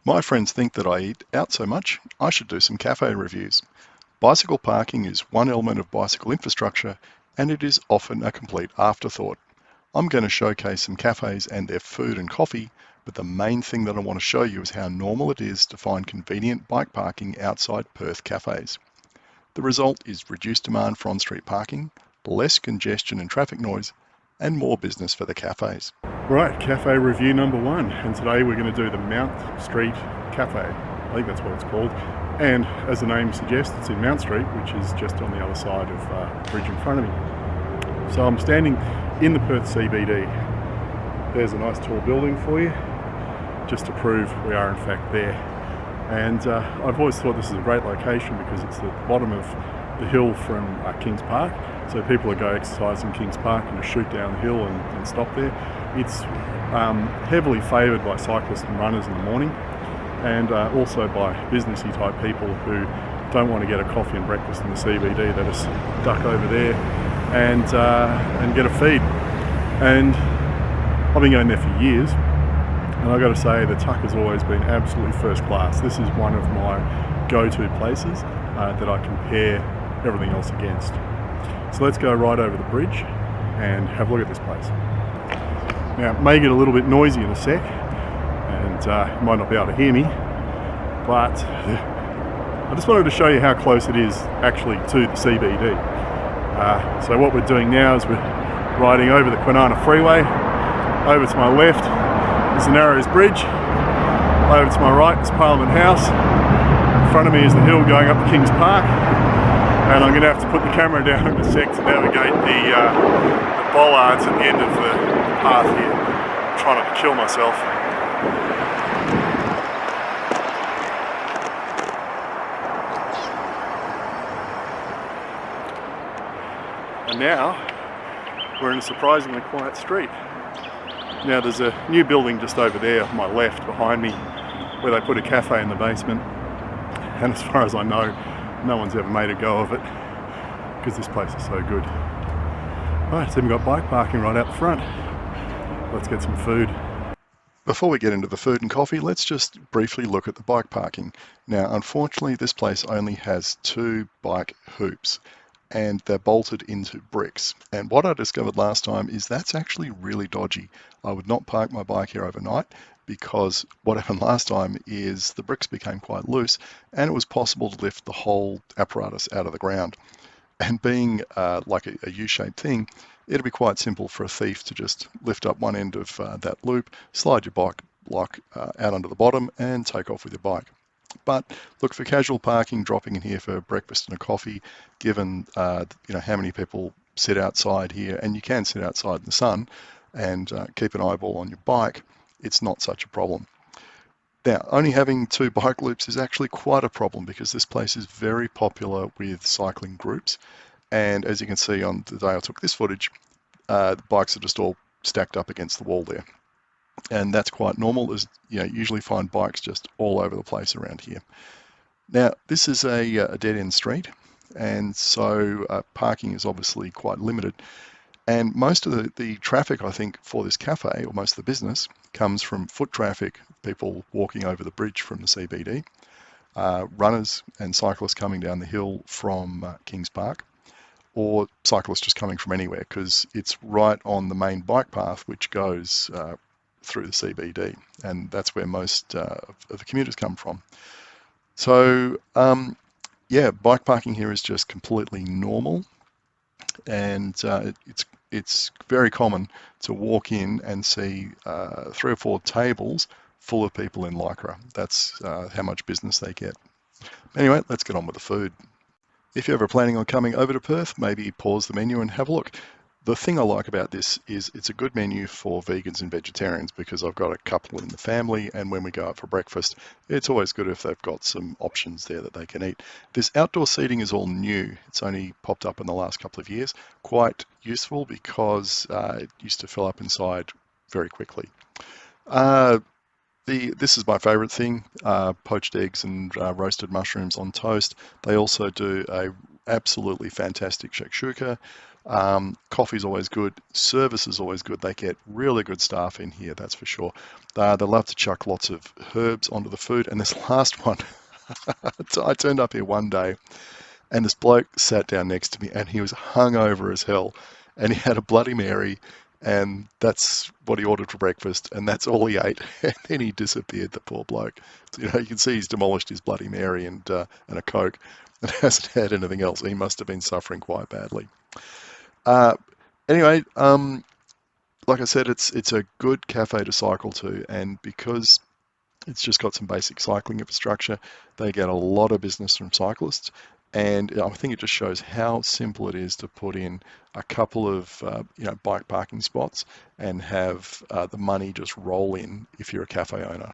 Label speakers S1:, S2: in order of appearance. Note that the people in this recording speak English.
S1: My friends think that I eat out so much, I should do some cafe reviews. Bicycle parking is one element of bicycle infrastructure, and it is often a complete afterthought. I'm going to showcase some cafes and their food and coffee, but the main thing that I want to show you is how normal it is to find convenient bike parking outside Perth cafes. The result is reduced demand for on-street parking, less congestion and traffic noise, and more business for the cafes.
S2: Right, cafe review number one, and today we're going to do the Mount Street Cafe. I think that's what it's called. And as the name suggests, it's in Mount Street, which is just on the other side of the bridge in front of me. So I'm standing in the Perth CBD. There's a nice tall building for you, just to prove we are in fact there. And I've always thought this is a great location because it's the bottom of the hill from Kings Park. So people will go exercise in Kings Park and just shoot down the hill and stop there. It's heavily favoured by cyclists and runners in the morning, and also by businessy type people who don't want to get a coffee and breakfast in the CBD. They just duck over there and get a feed. And I've been going there for years, and I've got to say the tuck has always been absolutely first class. This is one of my go-to places that I compare everything else against. So let's go right over the bridge and have a look at this place. Now, it may get a little bit noisy in a sec, and you might not be able to hear me, but I just wanted to show you how close it is actually to the CBD. So what we're doing now is we're riding over the Kwinana Freeway. Over to my left is the Narrows Bridge. Over to my right is Parliament House. In front of me is the hill going up to Kings Park. And I'm going to have to put the camera down in a sec to navigate the bollards at the end of the path here. I'm trying not to kill myself. And now we're in a surprisingly quiet street. Now there's a new building just over there on my left behind me where they put a cafe in the basement. And as far as I know, no one's ever made a go of it because this place is so good. Right, it's even got bike parking right out the front. Let's get some food.
S1: Before we get into the food and coffee, let's just briefly look at the bike parking. Now, unfortunately, this place only has 2 bike hoops, and they're bolted into bricks. And what I discovered last time is that's actually really dodgy. I would not park my bike here overnight, because what happened last time is the bricks became quite loose and it was possible to lift the whole apparatus out of the ground. And being like a U-shaped thing, it'd be quite simple for a thief to just lift up one end of that loop, slide your bike lock out under the bottom and take off with your bike. But look, for casual parking, dropping in here for breakfast and a coffee, given how many people sit outside here, and you can sit outside in the sun and keep an eyeball on your bike, it's not such a problem. Now, only having 2 bike loops is actually quite a problem because this place is very popular with cycling groups. And as you can see on the day I took this footage, the bikes are just all stacked up against the wall there. And that's quite normal. There's, you usually find bikes just all over the place around here. Now, this is a dead-end street, and so parking is obviously quite limited. And most of the traffic, I think, for this cafe, or most of the business, comes from foot traffic, people walking over the bridge from the CBD, runners and cyclists coming down the hill from Kings Park, or cyclists just coming from anywhere, because it's right on the main bike path which goes through the CBD, and that's where most of the commuters come from. So, bike parking here is just completely normal, and it's very common to walk in and see 3 or 4 tables full of people in Lycra. That's how much business they get. Anyway, let's get on with the food. If you're ever planning on coming over to Perth, maybe pause the menu and have a look. The thing I like about this is it's a good menu for vegans and vegetarians because I've got a couple in the family, and when we go out for breakfast, it's always good if they've got some options there that they can eat. This outdoor seating is all new. It's only popped up in the last couple of years. Quite useful because it used to fill up inside very quickly. This is my favorite thing, poached eggs and roasted mushrooms on toast. They also do a absolutely fantastic shakshuka Coffee's always good. Service is always good. They get really good staff in here, that's for sure. They love to chuck lots of herbs onto the food. And this last one, I turned up here one day and this bloke sat down next to me and he was hungover as hell. And he had a Bloody Mary and that's what he ordered for breakfast. And that's all he ate. And then he disappeared, the poor bloke. So, you can see he's demolished his Bloody Mary and a Coke and hasn't had anything else. He must have been suffering quite badly. Uh, anyway, like I said, it's a good cafe to cycle to, and because it's just got some basic cycling infrastructure, they get a lot of business from cyclists, and I think it just shows how simple it is to put in a couple of bike parking spots and have the money just roll in if you're a cafe owner.